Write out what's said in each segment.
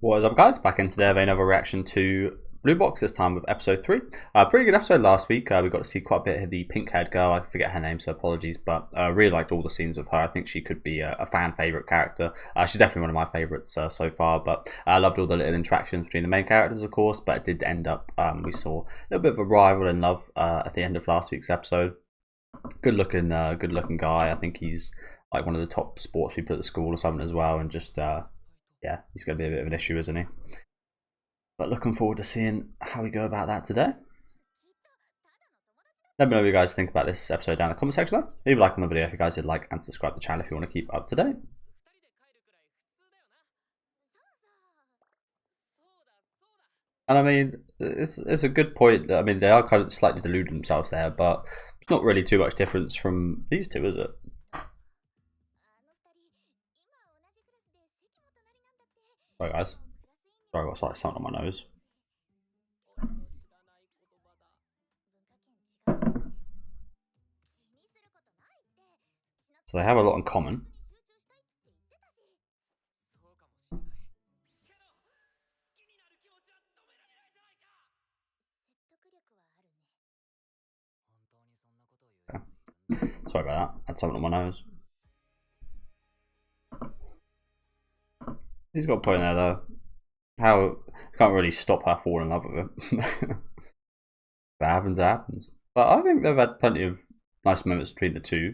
What is up, guys? Back in today with another reaction to Blue Box, this time with episode 3. Pretty good episode last week. We got to see quite a bit of the pink-haired girl. I forget her name, so apologies, but I really liked all the scenes with her. I think she could be a fan favourite character. She's definitely one of my favourites so far, but I loved all the little interactions between the main characters, of course, but it did end up, we saw a little bit of a rival in love at the end of last week's episode. Good-looking guy. I think he's like one of the top sports people at the school or something as well, and just... yeah, he's going to be a bit of an issue, isn't he? But looking forward to seeing how we go about that today. Let me know what you guys think about this episode down in the comment section though. Leave a like on the video if you guys did like, and subscribe to the channel if you want to keep up to date. And I mean, it's a good point. I mean, they are kind of slightly deluding themselves there, but it's not really too much difference from these two, is it? Sorry guys. Sorry, I got like something on my nose. So they have a lot in common. Okay. Sorry about that. I had something on my nose. He's got a point there though. How you can't really stop her falling in love with him. If it happens, it happens. But I think they've had plenty of nice moments between the two.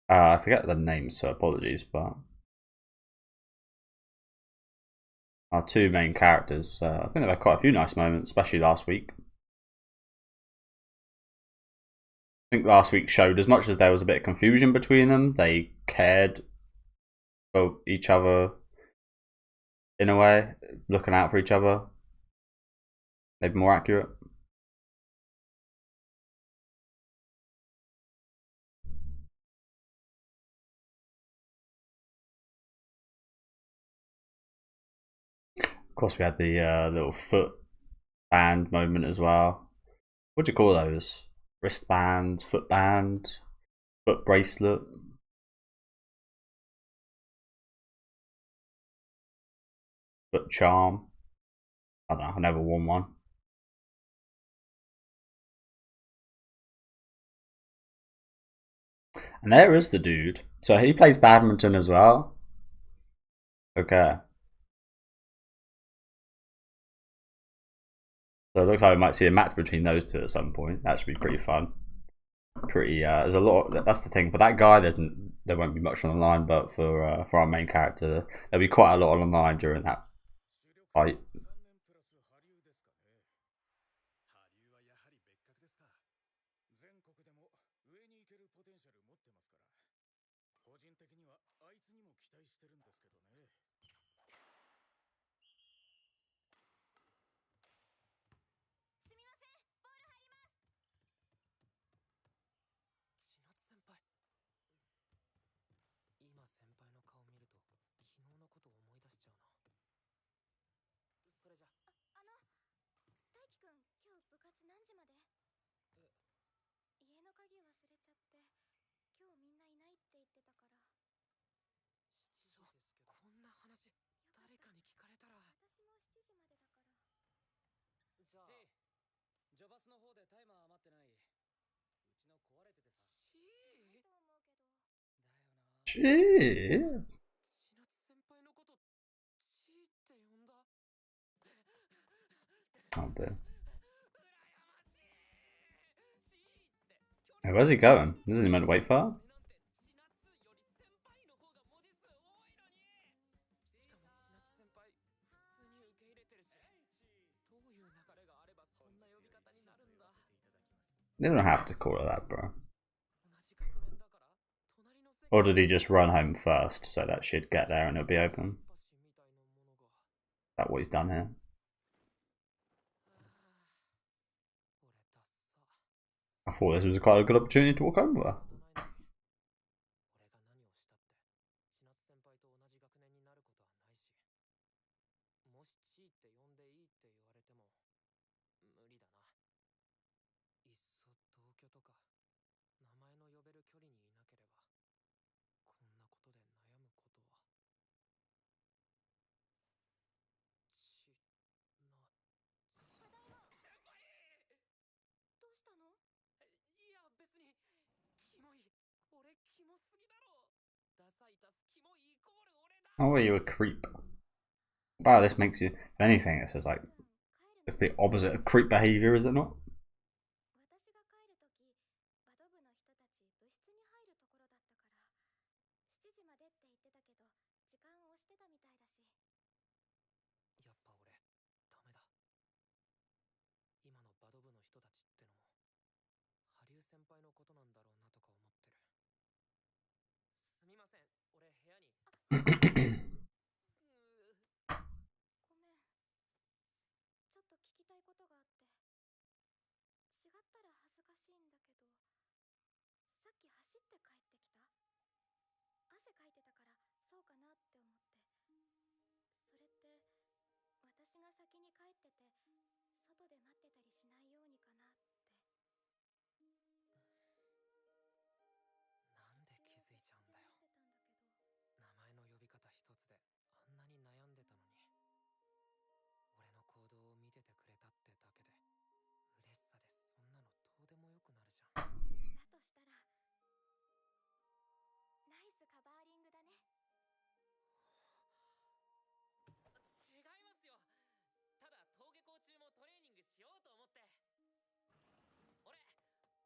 I forget the names, so apologies, but our two main characters, I think they've had quite a few nice moments, especially last week. I think last week showed, as much as there was a bit of confusion between them, they cared for each other in a way, looking out for each other. Maybe more accurate. Of course, we had the little foot band moment as well. What do you call those? Wristband, foot band, foot bracelet. Foot charm. I don't know, I've never worn one. And there is the dude. So he plays badminton as well. Okay. So it looks like we might see a match between those two at some point. That should be pretty fun. There's a lot. That's the thing. For that guy, there won't be much on the line, but for our main character, there'll be quite a lot on the line during that fight. Gee. Oh dear. Hey, where's he going? Isn't he meant to wait for her? They don't have to call it that, bro. Or did he just run home first so that she'd get there and it'll be open? Is that what he's done here? I thought this was quite a good opportunity to walk home with her. How are you a creep? Wow, this makes you, if anything, this is like the complete opposite of creep behavior, is it not?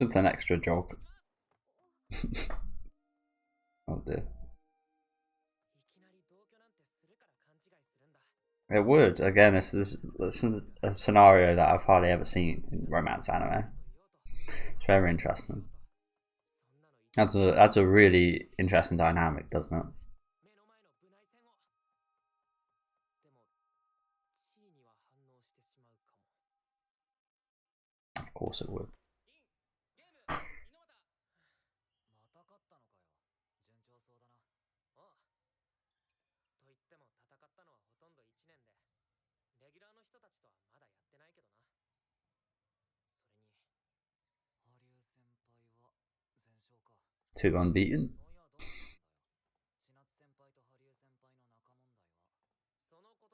It's an extra jog. Oh dear. It would. Again, this is a scenario that I've hardly ever seen in romance anime. It's very interesting. That's a really interesting dynamic, doesn't it? Of course it would. Two unbeaten.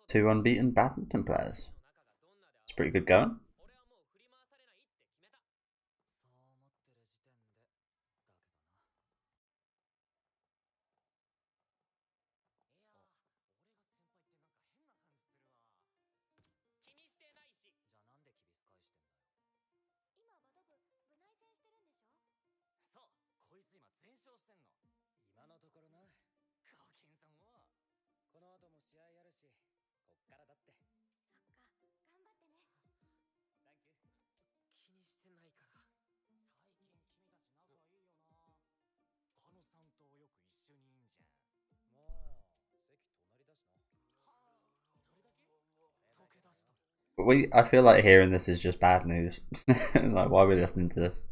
Two unbeaten badminton players. It's pretty good going. I feel like hearing this is just bad news. Like, why are we listening to this?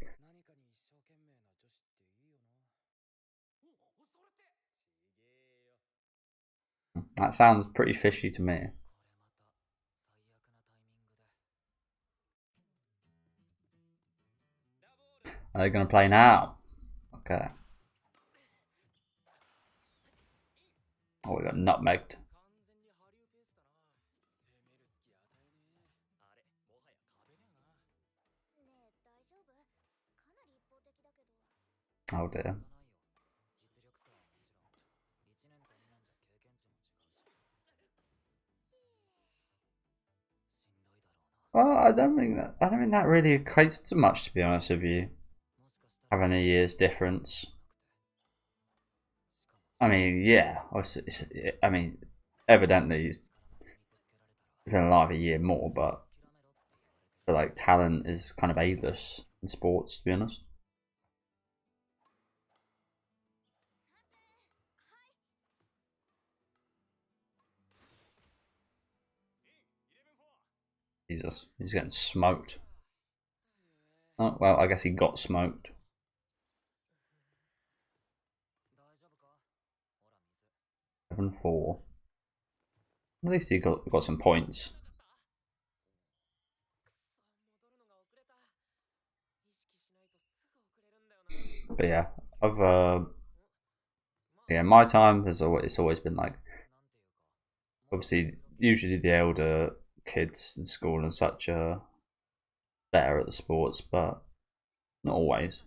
That sounds pretty fishy to me. Are they going to play now? Okay. Oh, we got nutmegged. Oh dear. Well, I don't think that really equates to much, to be honest with you. Having a year's difference. I mean, yeah. I mean, evidently he's gonna like a year more, but I feel like talent is kind of ageless in sports, to be honest. Jesus, he's getting smoked. Oh, well, I guess he got smoked. 7-4. At least he got some points. But yeah, my time it's always been like, obviously, usually the elder kids in school and such are better at the sports, but not always.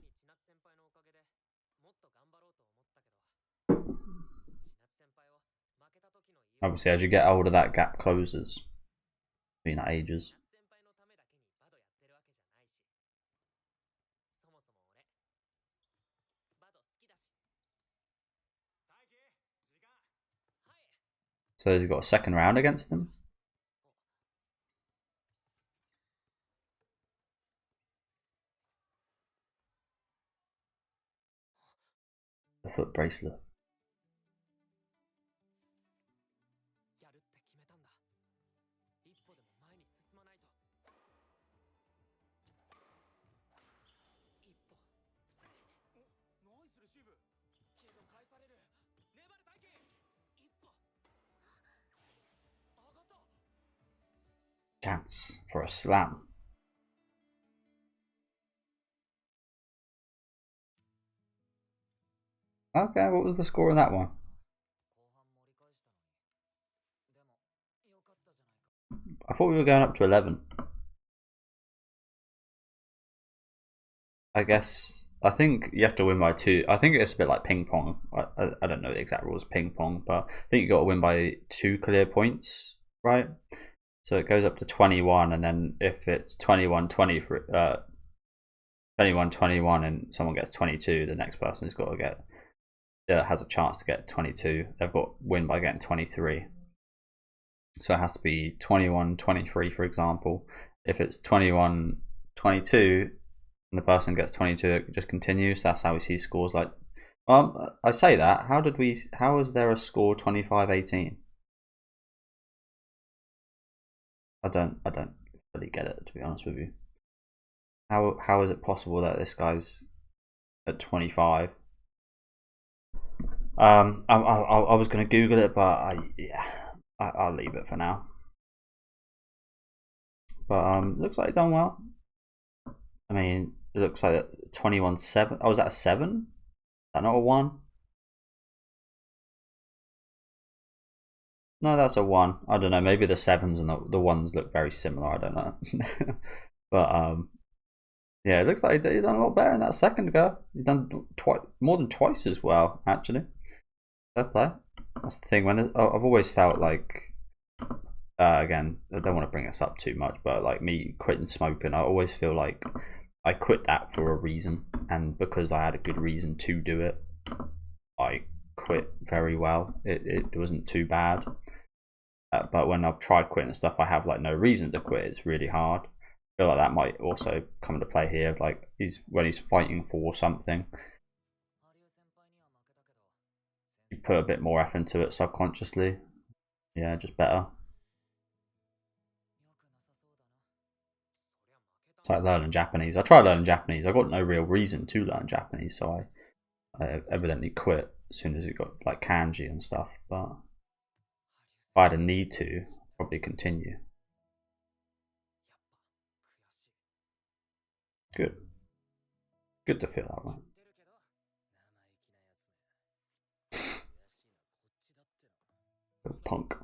Obviously, as you get older, that gap closes between the ages. So he's got a second round against him. The foot bracelet. Chance for a slam. Okay, what was the score in that one? I thought we were going up to 11. I guess, I think you have to win by 2. I think it's a bit like ping pong. I don't know the exact rules of ping pong, but I think you got to win by 2 clear points, right? So it goes up to 21, and then if it's 21-20 for 21-21 and someone gets 22, the next person's got to get has a chance to get 22. They've got win by getting 23. So it has to be 21-23, for example. If it's 21-22 and the person gets 22, it just continues. That's how we see scores. Like, I say that. How is there a score 25-18? I don't really get it, to be honest with you. How is it possible that this guy's at 25? I was gonna Google it, but I'll leave it for now. But looks like he done well. I mean, it looks like 21-7. Oh, is that a 7? Is that not a 1? No, that's a 1. I don't know. Maybe the 7s and the 1s look very similar. I don't know. But yeah, it looks like he done a lot better in that second go. He done more than twice as well, actually. Fair play. That's the thing. When I've always felt like, again, I don't want to bring this up too much, but like me quitting smoking, I always feel like I quit that for a reason, and because I had a good reason to do it, I quit very well. It wasn't too bad. But when I've tried quitting stuff, I have like no reason to quit. It's really hard. I feel like that might also come into play here. Like when he's fighting for something, you put a bit more effort into it subconsciously. Yeah, just better. It's like learning Japanese. I tried learning Japanese. I got no real reason to learn Japanese, so I evidently quit as soon as it got like kanji and stuff. But if I had a need to, I'd probably continue. Good. Good to feel that way. Punk.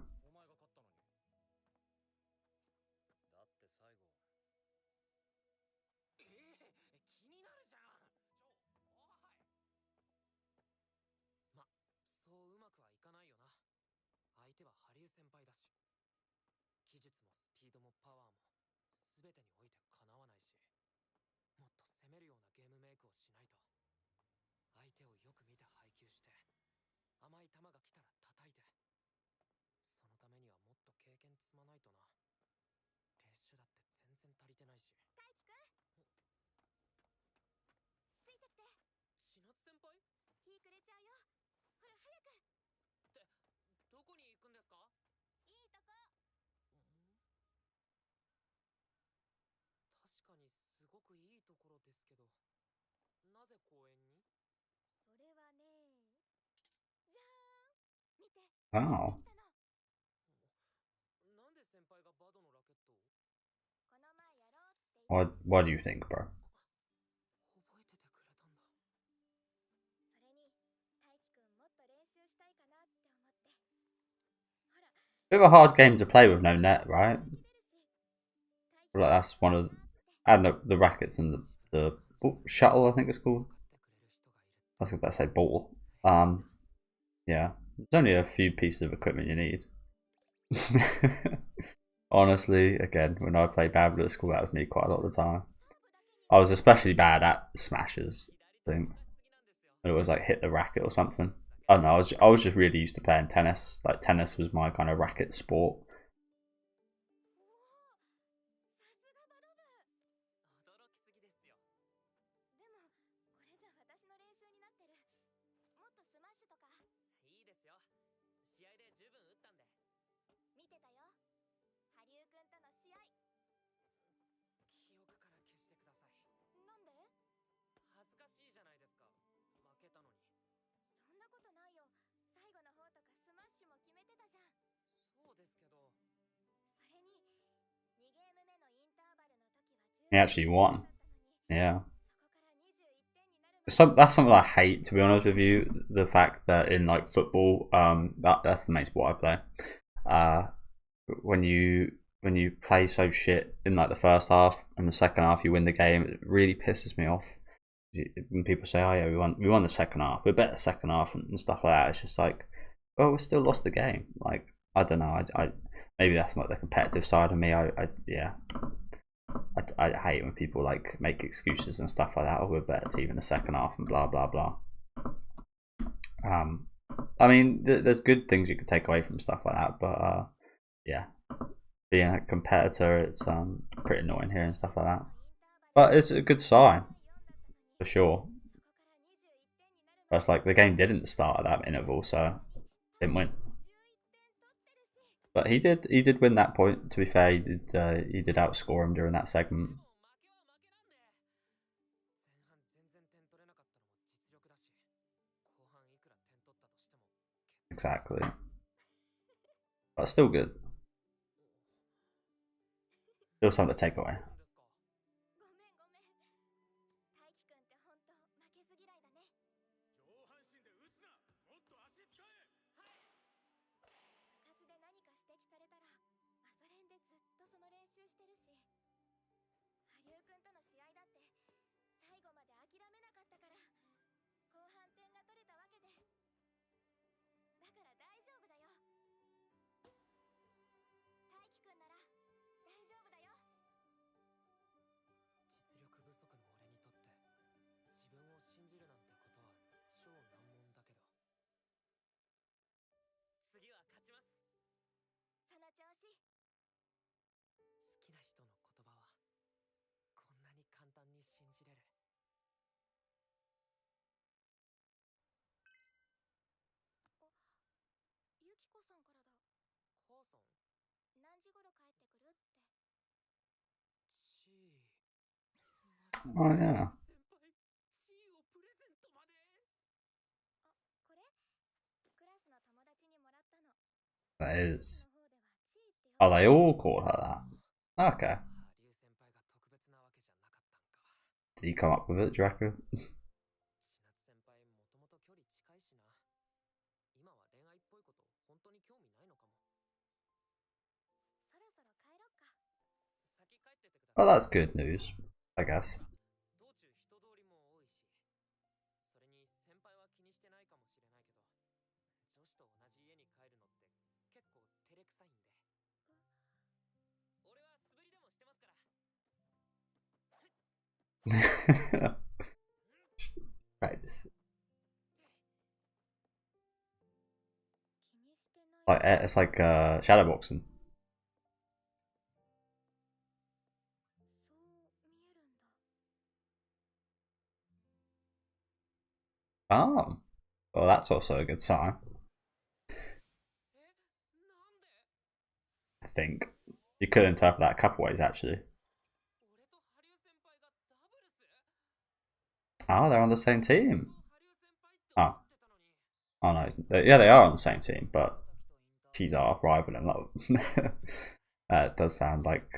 Oh. What do you think, bro? Bit of a hard game to play with no net, right? Like that's one of, and the rackets and the shuttle, I think it's called. I was about to say ball. Yeah, there's only a few pieces of equipment you need. Honestly, again, when I played Babel at school, that was me quite a lot of the time. I was especially bad at smashes, I think. And it was like hit the racket or something. I don't know, I was just really used to playing tennis. Like, tennis was my kind of racket sport. He actually won. Yeah. That's something I hate, to be honest with you. The fact that in like football, that's the main sport I play. Uh, when you play so shit in like the first half and the second half you win the game, it really pisses me off. When people say, "Oh yeah, we won the second half. We're better second half," and stuff like that, it's just like, "Oh, we still lost the game." Like, I don't know. I maybe that's not the competitive side of me. Yeah. I hate when people like make excuses and stuff like that. Oh, we're a better team in the second half and blah blah blah. I mean, there's good things you could take away from stuff like that, but yeah, being a competitor, it's pretty annoying here and stuff like that. But it's a good sign for sure. But it's like the game didn't start at that interval, so didn't win. But he did win that point. To be fair, he did outscore him during that segment. Exactly. But still good. Still something to take away. Oh yeah. That is. Oh, they all called her that. Okay. Did he come up with it, Draco? Well, that's good news, I guess. Practice. Like it's like shadowboxing. Oh, well, that's also a good sign. I think you could interpret that a couple ways actually. Oh, they're on the same team. Oh, oh no, yeah, they are on the same team, but she's our rival and that. It does sound like,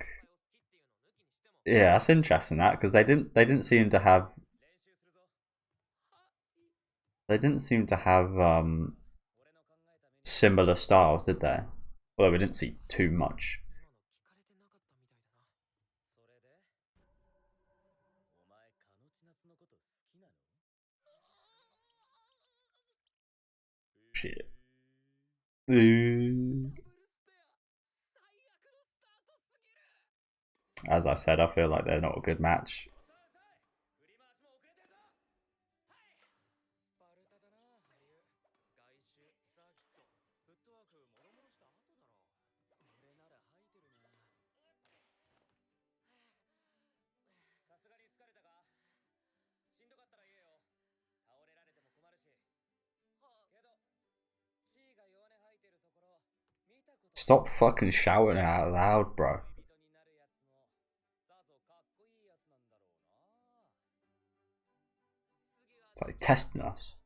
yeah, that's interesting that because they didn't seem to have similar styles, did they? Although we didn't see too much. Shit. As I said, I feel like they're not a good match. Stop fucking shouting out loud, bro. It's like testing us.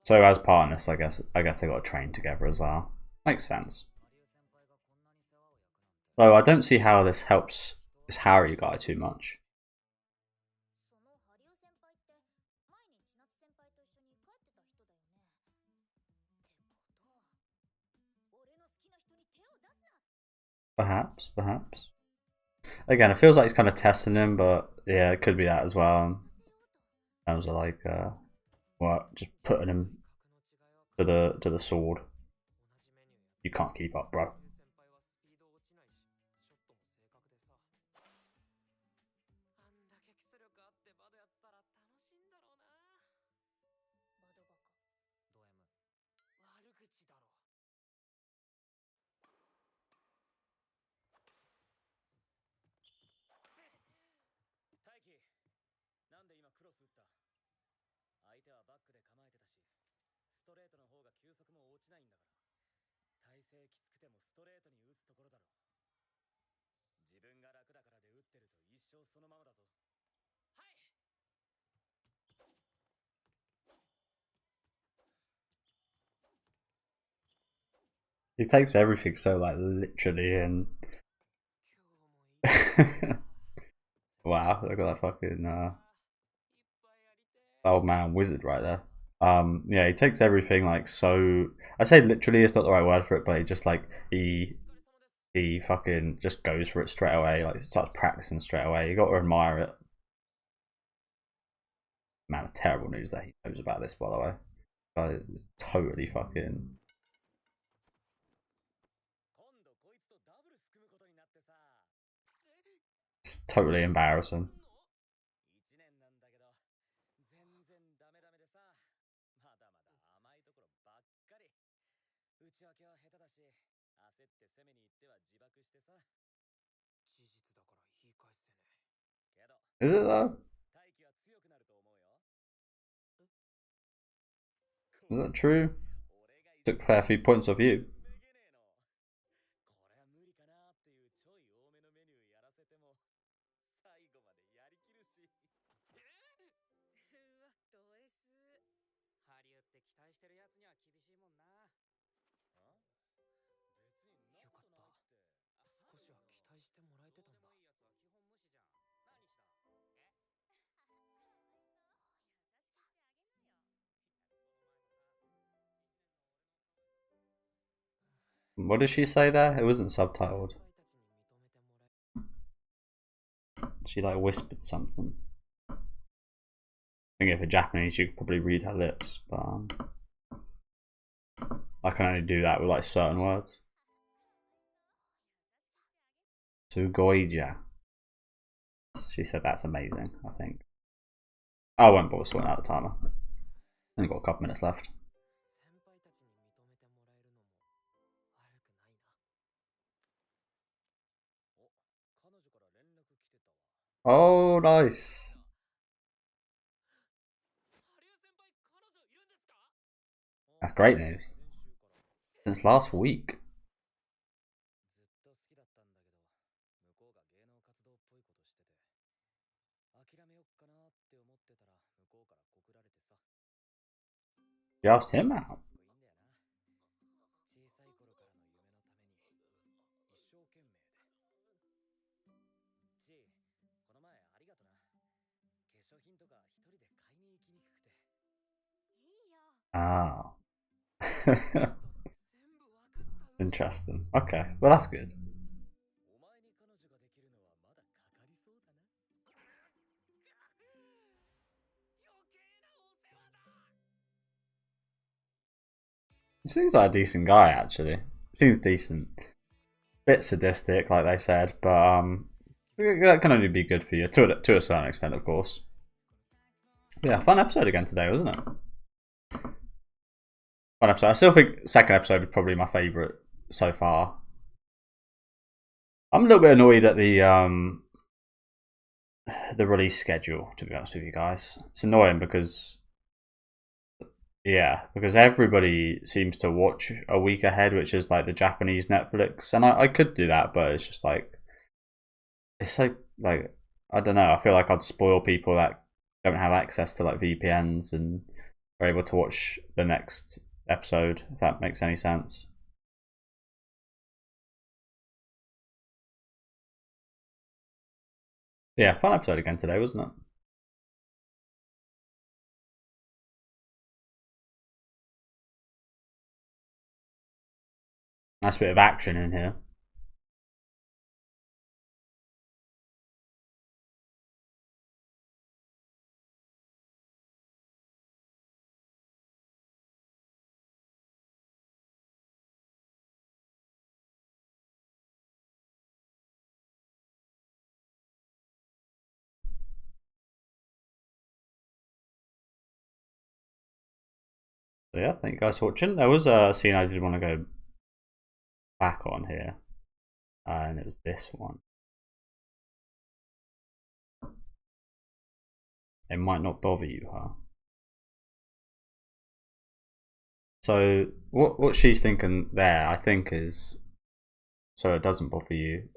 So as partners, I guess they got to train together as well. Makes sense. Though I don't see how this helps this Harry guy too much. Perhaps. Again, it feels like he's kind of testing him, but yeah, it could be that as well. In terms of like, what, just putting him to the sword. You can't keep up, bro. He takes everything so like literally and wow, look at that fucking old man wizard right there. Yeah, he takes everything like so. I say literally, it's not the right word for it, but he just like he fucking just goes for it straight away. Like starts practicing straight away. You got to admire it. Man, it's terrible news that he knows about this, by the way. But it's totally fucking. It's totally embarrassing. Is it though? Is that true? Took a fair few points off you. What did she say there? It wasn't subtitled. She like whispered something. I think if a Japanese, you could probably read her lips, but I can only do that with like certain words. Sugoija. She said that's amazing, I think. I won't bother sorting out the timer. Only got a couple minutes left. Oh, nice. That's great news. Since last week. She asked him out. Ah. Interesting. Okay, well that's good. He seems like a decent guy, actually. Seems decent. Bit sadistic, like they said, but that can only be good for you to a certain extent, of course. Yeah, fun episode again today, wasn't it? Fun episode. I still think second episode is probably my favourite so far. I'm a little bit annoyed at the release schedule, to be honest with you guys. It's annoying because because everybody seems to watch a week ahead, which is like the Japanese Netflix, and I could do that, but it's just like it's like I don't know. I feel like I'd spoil people that don't have access to like VPNs and are able to watch the next episode, if that makes any sense. Yeah, fun episode again today, wasn't it? Nice bit of action in here. So yeah, thank you guys for watching. There was a scene I did want to go back on here, and it was this one. It might not bother you, huh? So what she's thinking there, I think, is so it doesn't bother you.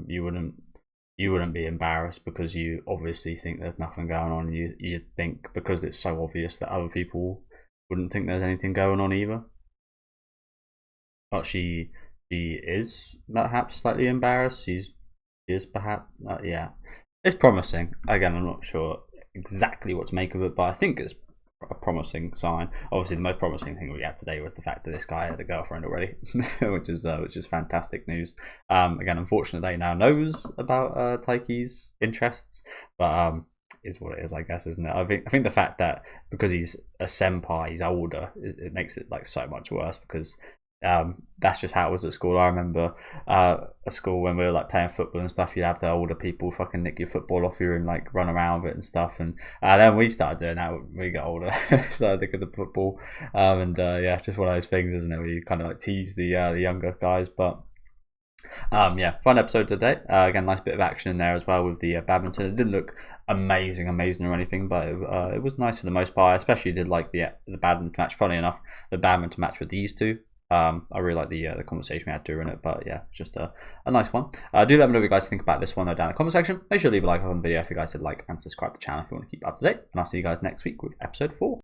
You wouldn't be embarrassed because you obviously think there's nothing going on. You think because it's so obvious that other people wouldn't think there's anything going on either. But she is perhaps slightly embarrassed. She is perhaps yeah. It's promising. Again, I'm not sure exactly what to make of it, but I think it's a promising sign. Obviously, the most promising thing we had today was the fact that this guy had a girlfriend already, which is fantastic news. Again, unfortunately, they now knows about Taiki's interests, but is what it is, I guess, isn't it? I think the fact that because he's a senpai, he's older, it makes it like so much worse because that's just how it was at school. I remember at school when we were like playing football and stuff, you'd have the older people fucking nick your football off you and like run around with it and stuff. And then we started doing that when we got older. Started nicking the football, and yeah, it's just one of those things, isn't it? Where you kind of like tease the younger guys, but. Yeah, fun episode today. Again, nice bit of action in there as well with the badminton. It didn't look amazing or anything, but it was nice for the most part. I especially did like the badminton match. Funny enough, the badminton match with these two. I really like the conversation we had during it, but yeah, just a nice one. Do let me know what you guys think about this one though down in the comment section. Make sure to leave a like on the video if you guys would like and subscribe to the channel if you want to keep up to date. And I'll see you guys next week with episode 4.